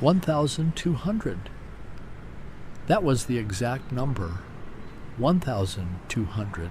1,200. That was the exact number. 1,200.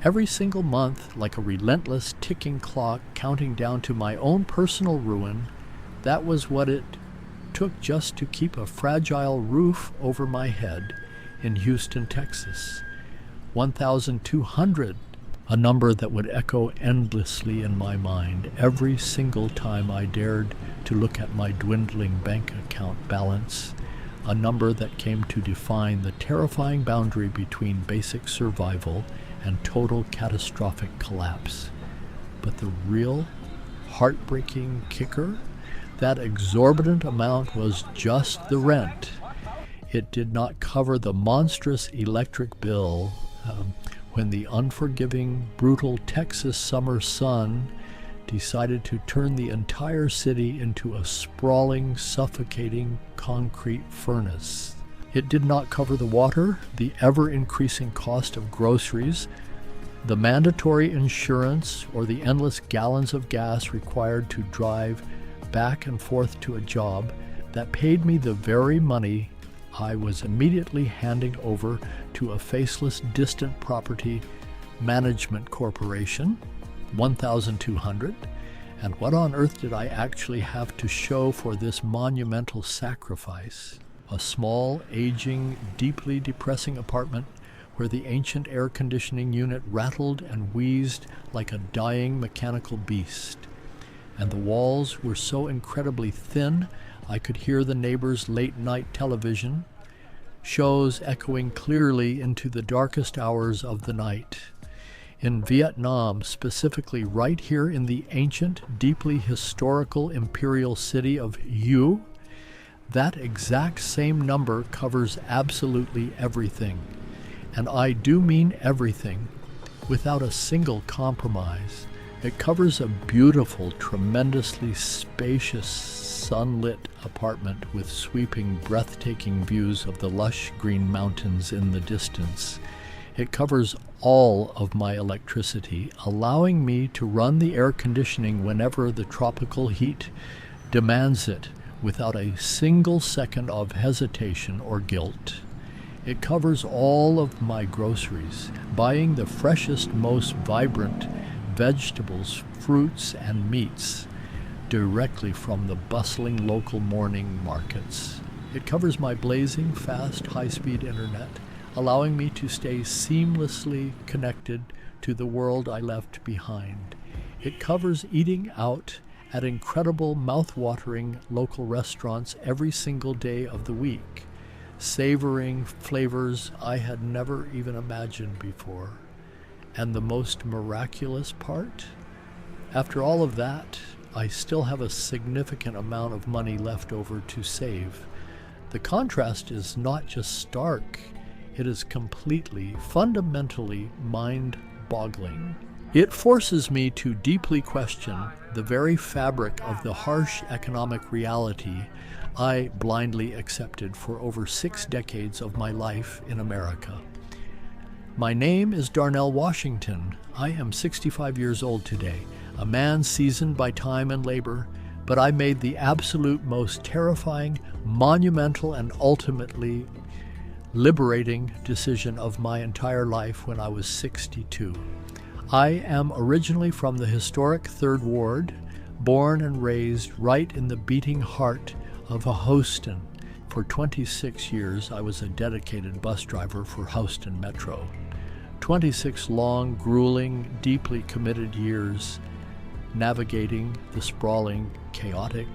Every single month, like a relentless ticking clock counting down to my own personal ruin, that was what it took just to keep a fragile roof over my head in Houston, Texas. 1,200, a number that would echo endlessly in my mind every single time I dared to look at my dwindling bank account balance, a number that came to define the terrifying boundary between basic survival and total catastrophic collapse. But the real heartbreaking kicker? That exorbitant amount was just the rent. It did not cover the monstrous electric bill when the unforgiving, brutal Texas summer sun decided to turn the entire city into a sprawling, suffocating concrete furnace. It did not cover the water, the ever-increasing cost of groceries, the mandatory insurance, or the endless gallons of gas required to drive back and forth to a job that paid me the very money I was immediately handing over to a faceless, distant property management corporation. 1,200. And what on earth did I actually have to show for this monumental sacrifice? A small, aging, deeply depressing apartment where the ancient air conditioning unit rattled and wheezed like a dying mechanical beast. And the walls were so incredibly thin I could hear the neighbors' late-night television shows echoing clearly into the darkest hours of the night. In Vietnam, specifically right here in the ancient, deeply historical imperial city of Hue, that exact same number covers absolutely everything. And I do mean everything, without a single compromise. It covers a beautiful, tremendously spacious, sunlit apartment with sweeping, breathtaking views of the lush green mountains in the distance. It covers all of my electricity, allowing me to run the air conditioning whenever the tropical heat demands it, without a single second of hesitation or guilt. It covers all of my groceries, buying the freshest, most vibrant vegetables, fruits, and meats directly from the bustling local morning markets. It covers my blazing, fast, high-speed internet, allowing me to stay seamlessly connected to the world I left behind. It covers eating out at incredible, mouth-watering local restaurants every single day of the week, savoring flavors I had never even imagined before. And the most miraculous part? After all of that, I still have a significant amount of money left over to save. The contrast is not just stark, it is completely, fundamentally mind-boggling. It forces me to deeply question the very fabric of the harsh economic reality I blindly accepted for over 6 decades of my life in America. My name is Darnell Washington. I am 65 years old today, a man seasoned by time and labor, but I made the absolute most terrifying, monumental, and ultimately liberating decision of my entire life when I was 62. I am originally from the historic 3rd Ward, born and raised right in the beating heart of Houston. For 26 years, I was a dedicated bus driver for Houston Metro. 26 long, grueling, deeply committed years navigating the sprawling, chaotic,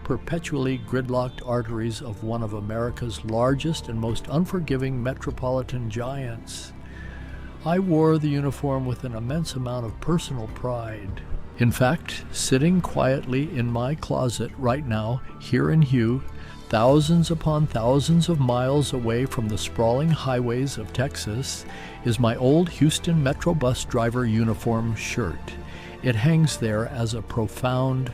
perpetually gridlocked arteries of one of America's largest and most unforgiving metropolitan giants. I wore the uniform with an immense amount of personal pride. In fact, sitting quietly in my closet right now, here in Hue, thousands upon thousands of miles away from the sprawling highways of Texas, is my old Houston Metro bus driver uniform shirt. It hangs there as a profound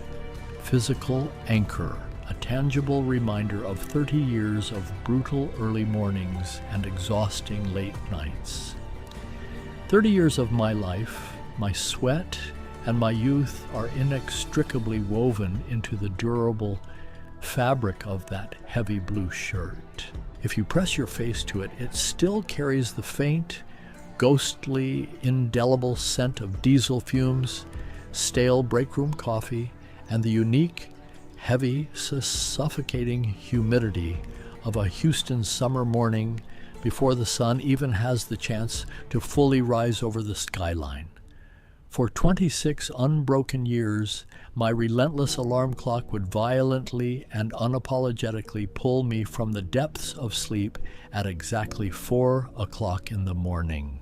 physical anchor, a tangible reminder of 30 years of brutal early mornings and exhausting late nights. 30 years of my life, my sweat, and my youth are inextricably woven into the durable fabric of that heavy blue shirt. If you press your face to it, it still carries the faint, ghostly, indelible scent of diesel fumes, stale breakroom coffee, and the unique, heavy, suffocating humidity of a Houston summer morning before the sun even has the chance to fully rise over the skyline. For 26 unbroken years, my relentless alarm clock would violently and unapologetically pull me from the depths of sleep at exactly 4 o'clock in the morning.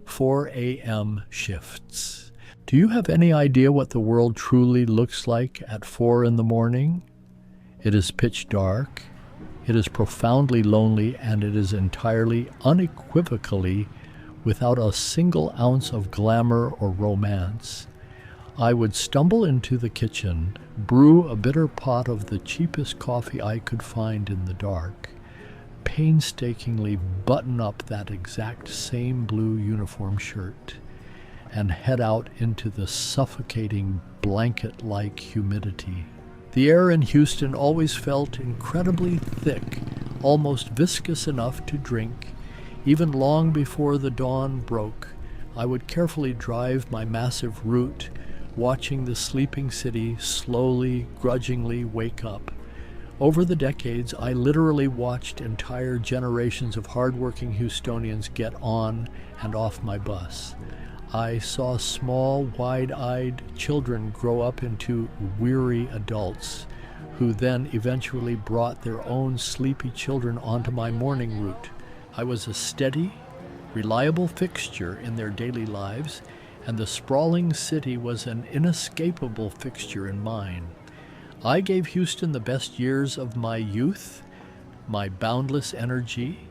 4 a.m. shifts. Do you have any idea what the world truly looks like at 4 in the morning? It is pitch dark, it is profoundly lonely, and it is entirely, unequivocally, without a single ounce of glamour or romance. I would stumble into the kitchen, brew a bitter pot of the cheapest coffee I could find in the dark, painstakingly button up that exact same blue uniform shirt, and head out into the suffocating blanket-like humidity. The air in Houston always felt incredibly thick, almost viscous enough to drink. Even long before the dawn broke, I would carefully drive my massive route, watching the sleeping city slowly, grudgingly wake up. Over the decades, I literally watched entire generations of hardworking Houstonians get on and off my bus. I saw small, wide-eyed children grow up into weary adults, who then eventually brought their own sleepy children onto my morning route. I was a steady, reliable fixture in their daily lives, and the sprawling city was an inescapable fixture in mine. I gave Houston the best years of my youth, my boundless energy,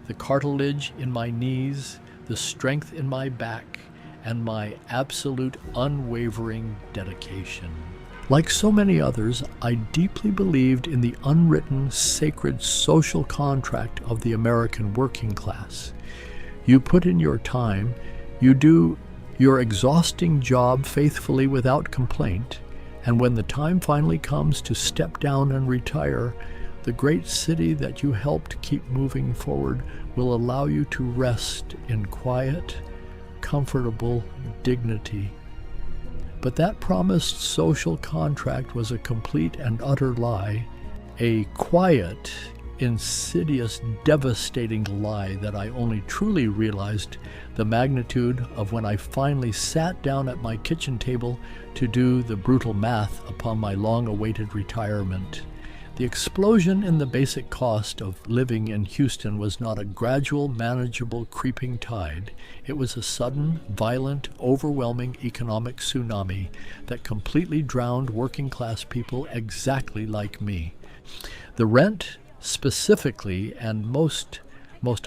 the cartilage in my knees, the strength in my back, and my absolute unwavering dedication. Like so many others, I deeply believed in the unwritten, sacred social contract of the American working class. You put in your time, you do your exhausting job faithfully without complaint, and when the time finally comes to step down and retire, the great city that you helped keep moving forward will allow you to rest in quiet, comfortable dignity. But that promised social contract was a complete and utter lie, a quiet, insidious, devastating lie that I only truly realized the magnitude of when I finally sat down at my kitchen table to do the brutal math upon my long-awaited retirement. The explosion in the basic cost of living in Houston was not a gradual, manageable, creeping tide. It was a sudden, violent, overwhelming economic tsunami that completely drowned working-class people exactly like me. The rent, specifically and most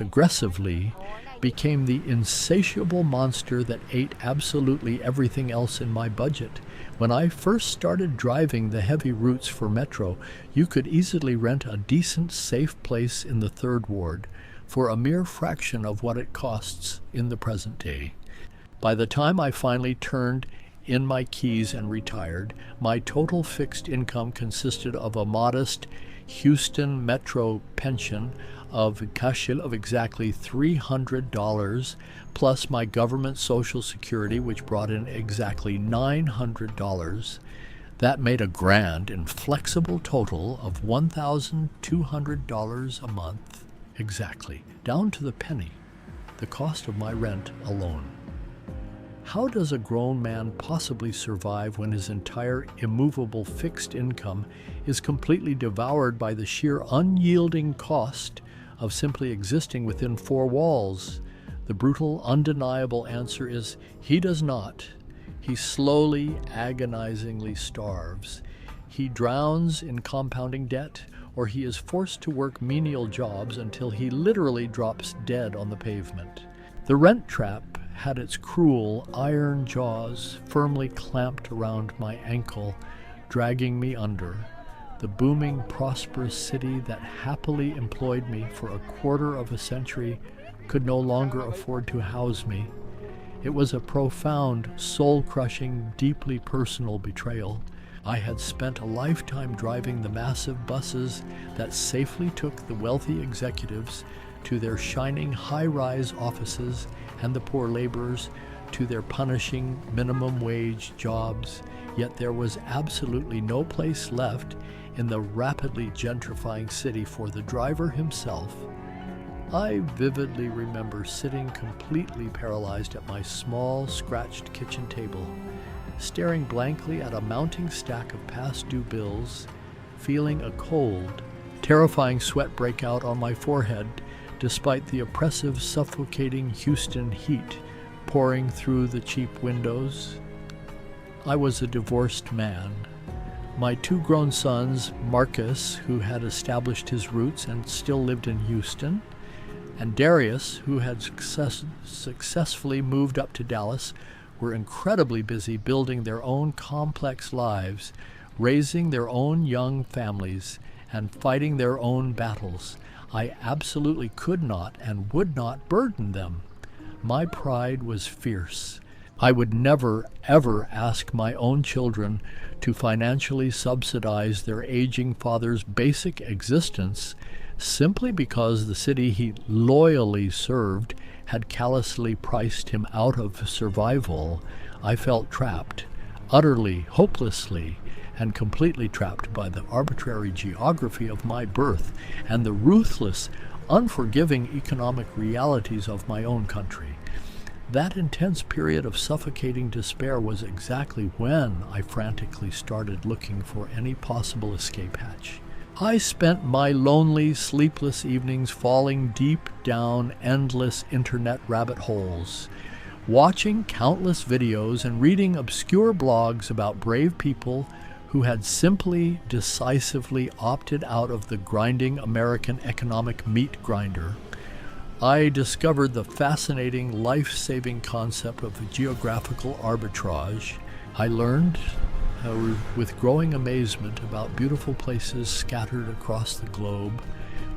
aggressively, became the insatiable monster that ate absolutely everything else in my budget. When I first started driving the heavy routes for Metro, you could easily rent a decent, safe place in the Third Ward for a mere fraction of what it costs in the present day. By the time I finally turned in my keys and retired, my total fixed income consisted of a modest Houston Metro pension of exactly $300, plus my government Social Security, which brought in exactly $900. That made a grand, inflexible total of $1,200 a month, exactly, down to the penny, the cost of my rent alone. How does a grown man possibly survive when his entire immovable fixed income is completely devoured by the sheer unyielding cost of simply existing within four walls? The brutal, undeniable answer is he does not. He slowly, agonizingly starves. He drowns in compounding debt, or he is forced to work menial jobs until he literally drops dead on the pavement. The rent trap had its cruel iron jaws firmly clamped around my ankle, dragging me under. The booming, prosperous city that happily employed me for a quarter of a century could no longer afford to house me. It was a profound, soul-crushing, deeply personal betrayal. I had spent a lifetime driving the massive buses that safely took the wealthy executives to their shining high-rise offices and the poor laborers to their punishing minimum wage jobs, yet there was absolutely no place left in the rapidly gentrifying city for the driver himself. I vividly remember sitting completely paralyzed at my small, scratched kitchen table, staring blankly at a mounting stack of past due bills, feeling a cold, terrifying sweat break out on my forehead despite the oppressive, suffocating Houston heat pouring through the cheap windows. I was a divorced man. My 2 grown sons, Marcus, who had established his roots and still lived in Houston, and Darius, who had successfully moved up to Dallas, were incredibly busy building their own complex lives, raising their own young families, and fighting their own battles. I absolutely could not and would not burden them. My pride was fierce. I would never, ever ask my own children to financially subsidize their aging father's basic existence simply because the city he loyally served had callously priced him out of survival. I felt trapped, utterly, hopelessly, and completely trapped by the arbitrary geography of my birth and the ruthless, unforgiving economic realities of my own country. That intense period of suffocating despair was exactly when I frantically started looking for any possible escape hatch. I spent my lonely, sleepless evenings falling deep down endless internet rabbit holes, watching countless videos and reading obscure blogs about brave people who had simply, decisively opted out of the grinding American economic meat grinder. I discovered the fascinating, life-saving concept of geographical arbitrage. I learned with growing amazement about beautiful places scattered across the globe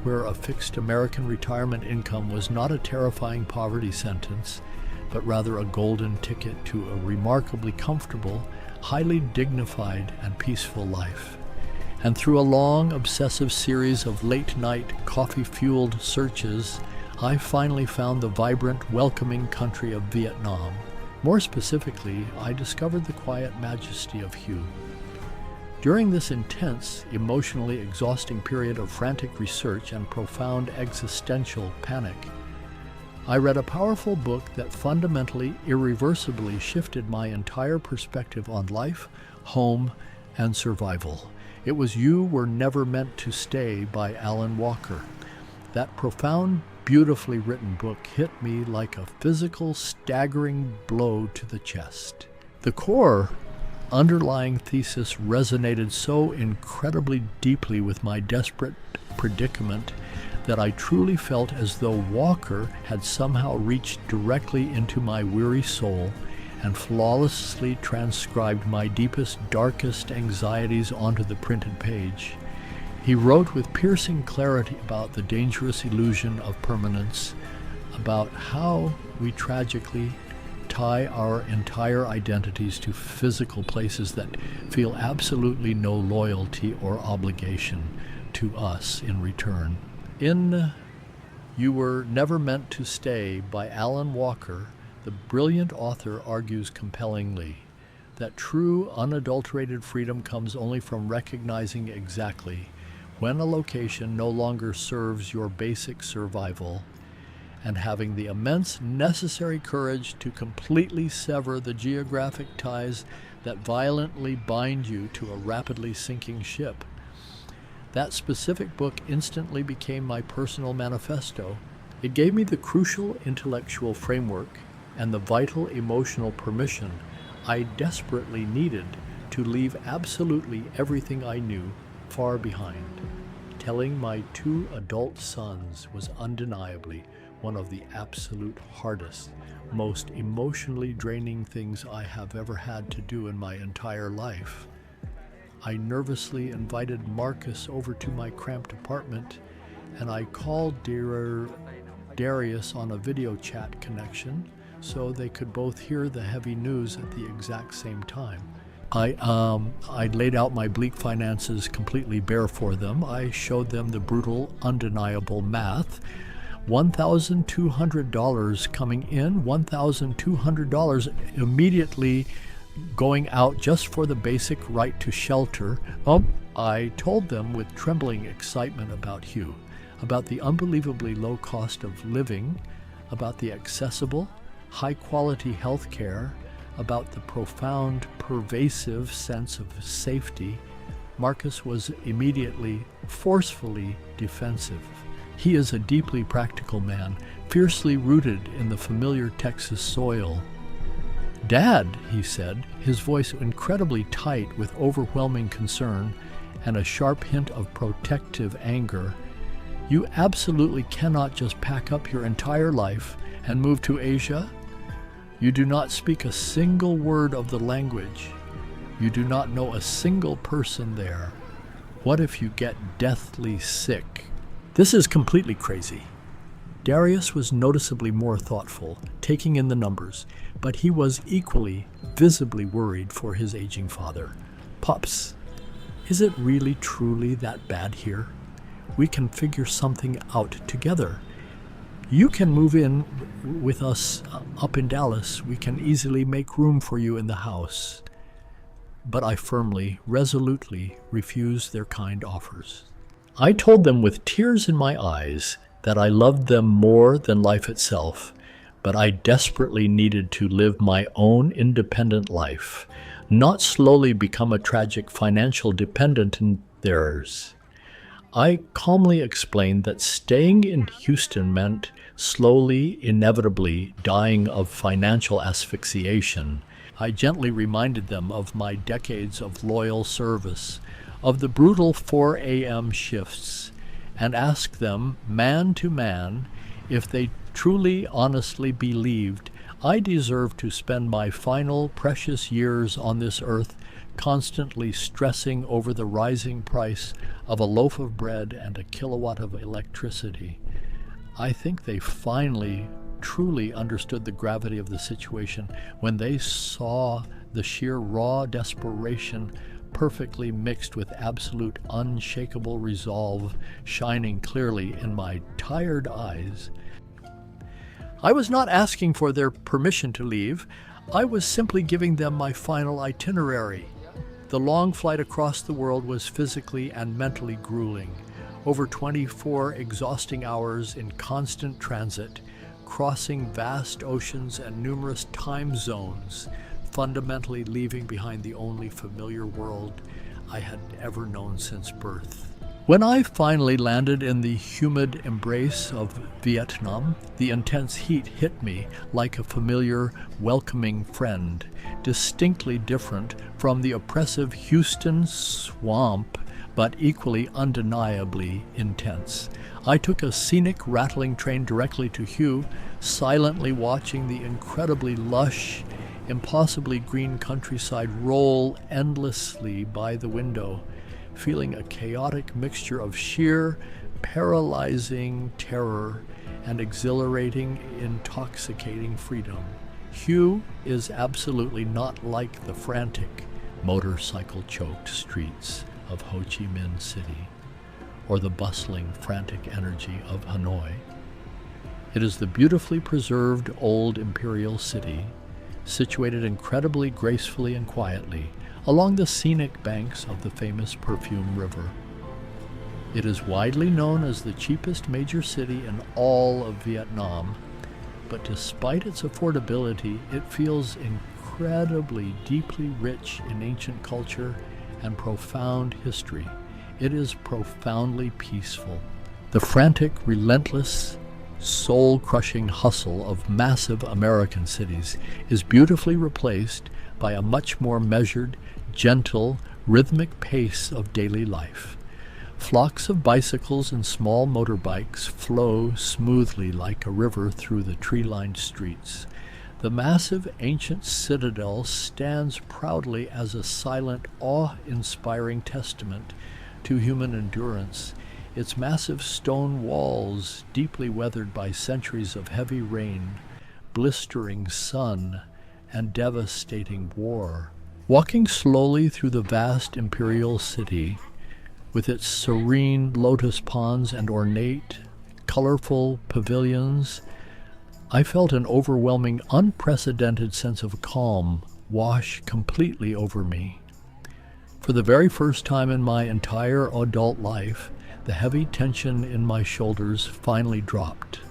where a fixed American retirement income was not a terrifying poverty sentence, but rather a golden ticket to a remarkably comfortable, highly dignified, and peaceful life. And through a long, obsessive series of late-night, coffee-fueled searches, I finally found the vibrant, welcoming country of Vietnam. More specifically, I discovered the quiet majesty of Hue. During this intense, emotionally exhausting period of frantic research and profound existential panic, I read a powerful book that fundamentally, irreversibly shifted my entire perspective on life, home, and survival. It was You Were Never Meant to Stay by Alan Walker. That profound, beautifully written book hit me like a physical, staggering blow to the chest. The core underlying thesis resonated so incredibly deeply with my desperate predicament that I truly felt as though Walker had somehow reached directly into my weary soul and flawlessly transcribed my deepest, darkest anxieties onto the printed page. He wrote with piercing clarity about the dangerous illusion of permanence, about how we tragically tie our entire identities to physical places that feel absolutely no loyalty or obligation to us in return. In You Were Never Meant to Stay by Alan Walker, the brilliant author argues compellingly that true, unadulterated freedom comes only from recognizing exactly when a location no longer serves your basic survival, and having the immense necessary courage to completely sever the geographic ties that violently bind you to a rapidly sinking ship. That specific book instantly became my personal manifesto. It gave me the crucial intellectual framework and the vital emotional permission I desperately needed to leave absolutely everything I knew far behind. Telling my 2 adult sons was undeniably one of the absolute hardest, most emotionally draining things I have ever had to do in my entire life. I nervously invited Marcus over to my cramped apartment, and I called Darius on a video chat connection so they could both hear the heavy news at the exact same time. I laid out my bleak finances completely bare for them. I showed them the brutal, undeniable math. $1,200 coming in, $1,200 immediately going out just for the basic right to shelter. I told them with trembling excitement about Hugh, about the unbelievably low cost of living, about the accessible, high-quality health care, about the profound, pervasive sense of safety. Marcus was immediately, forcefully defensive. He is a deeply practical man, fiercely rooted in the familiar Texas soil. "Dad," he said, his voice incredibly tight with overwhelming concern and a sharp hint of protective anger, "you absolutely cannot just pack up your entire life and move to Asia? You do not speak a single word of the language. You do not know a single person there. What if you get deathly sick?" This is completely crazy. Darius was noticeably more thoughtful, taking in the numbers, but he was equally, visibly worried for his aging father. "Pops, is it really truly that bad here? We can figure something out together. You can move in with us up in Dallas. We can easily make room for you in the house." But I firmly, resolutely refused their kind offers. I told them with tears in my eyes that I loved them more than life itself, but I desperately needed to live my own independent life, not slowly become a tragic financial dependent in theirs. I calmly explained that staying in Houston meant slowly, inevitably dying of financial asphyxiation. I gently reminded them of my decades of loyal service, of the brutal 4 a.m. shifts, and asked them, man to man, if they truly, honestly believed I deserved to spend my final precious years on this earth constantly stressing over the rising price of a loaf of bread and a kilowatt of electricity. I think they finally truly understood the gravity of the situation when they saw the sheer raw desperation perfectly mixed with absolute unshakable resolve shining clearly in my tired eyes. I was not asking for their permission to leave. I was simply giving them my final itinerary. The long flight across the world was physically and mentally grueling. Over 24 exhausting hours in constant transit, crossing vast oceans and numerous time zones, fundamentally leaving behind the only familiar world I had ever known since birth. When I finally landed in the humid embrace of Vietnam, the intense heat hit me like a familiar, welcoming friend, distinctly different from the oppressive Houston swamp, but equally undeniably intense. I took a scenic, rattling train directly to Hugh, silently watching the incredibly lush, impossibly green countryside roll endlessly by the window, feeling a chaotic mixture of sheer, paralyzing terror and exhilarating, intoxicating freedom. Hugh is absolutely not like the frantic, motorcycle-choked streets of Ho Chi Minh City or the bustling, frantic energy of Hanoi. It is the beautifully preserved old imperial city, situated incredibly gracefully and quietly along the scenic banks of the famous Perfume River. It is widely known as the cheapest major city in all of Vietnam, but despite its affordability, it feels incredibly deeply rich in ancient culture and profound history. It is profoundly peaceful. The frantic, relentless, soul-crushing hustle of massive American cities is beautifully replaced by a much more measured, gentle, rhythmic pace of daily life. Flocks of bicycles and small motorbikes flow smoothly like a river through the tree-lined streets. The massive ancient citadel stands proudly as a silent, awe-inspiring testament to human endurance, its massive stone walls deeply weathered by centuries of heavy rain, blistering sun, and devastating war, Walking slowly through the vast imperial city, with its serene lotus ponds and ornate, colorful pavilions, I felt an overwhelming, unprecedented sense of calm wash completely over me. For the very first time in my entire adult life, the heavy tension in my shoulders finally dropped.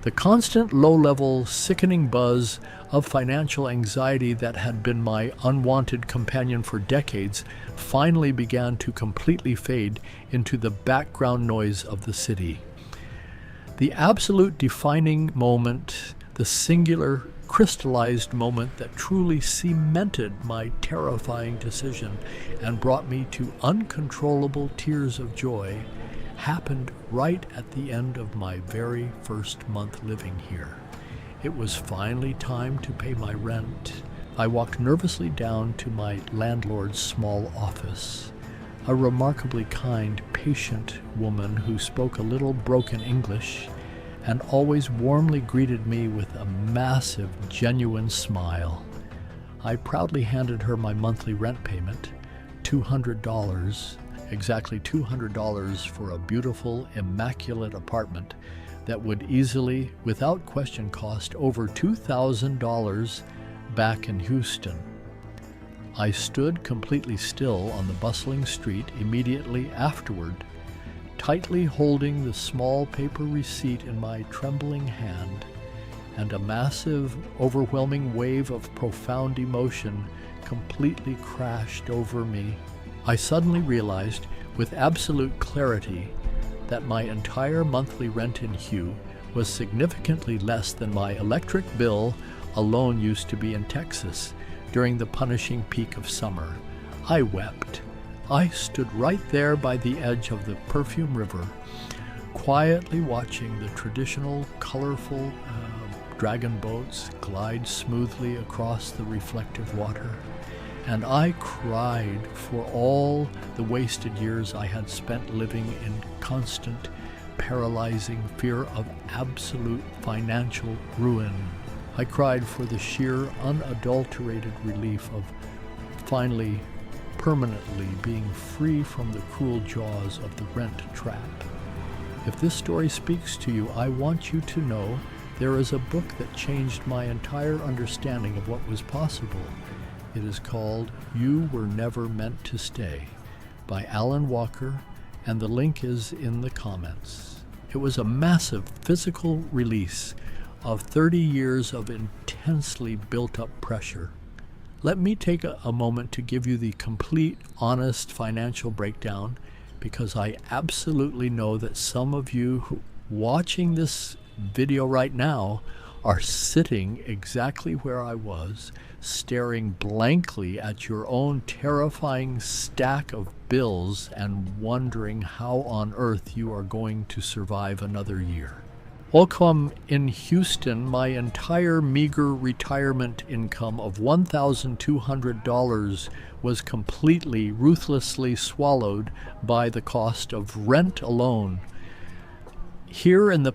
The constant low-level, sickening buzz of financial anxiety that had been my unwanted companion for decades finally began to completely fade into the background noise of the city. The absolute defining moment, the singular, crystallized moment that truly cemented my terrifying decision and brought me to uncontrollable tears of joy, happened right at the end of my very first month living here. It was finally time to pay my rent. I walked nervously down to my landlord's small office. A remarkably kind, patient woman who spoke a little broken English and always warmly greeted me with a massive, genuine smile. I proudly handed her my monthly rent payment, $200, exactly $200 for a beautiful, immaculate apartment that would easily, without question, cost over $2,000 back in Houston. I stood completely still on the bustling street immediately afterward, tightly holding the small paper receipt in my trembling hand, and a massive, overwhelming wave of profound emotion completely crashed over me. I suddenly realized with absolute clarity that my entire monthly rent in Hugh was significantly less than my electric bill alone used to be in Texas during the punishing peak of summer. I wept. I stood right there by the edge of the Perfume River, quietly watching the traditional, colorful dragon boats glide smoothly across the reflective water. And I cried for all the wasted years I had spent living in constant, paralyzing fear of absolute financial ruin. I cried for the sheer, unadulterated relief of finally, permanently being free from the cruel jaws of the rent trap. If this story speaks to you, I want you to know there is a book that changed my entire understanding of what was possible. It is called You Were Never Meant to Stay by Alan Walker, and the link is in the comments. It was a massive physical release of 30 years of intensely built-up pressure. Let me take a moment to give you the complete, honest financial breakdown, because I absolutely know that some of you watching this video right now are sitting exactly where I was, staring blankly at your own terrifying stack of bills and wondering how on earth you are going to survive another year. Welcome in Houston, my entire meager retirement income of $1,200 was completely, ruthlessly swallowed by the cost of rent alone. Here in the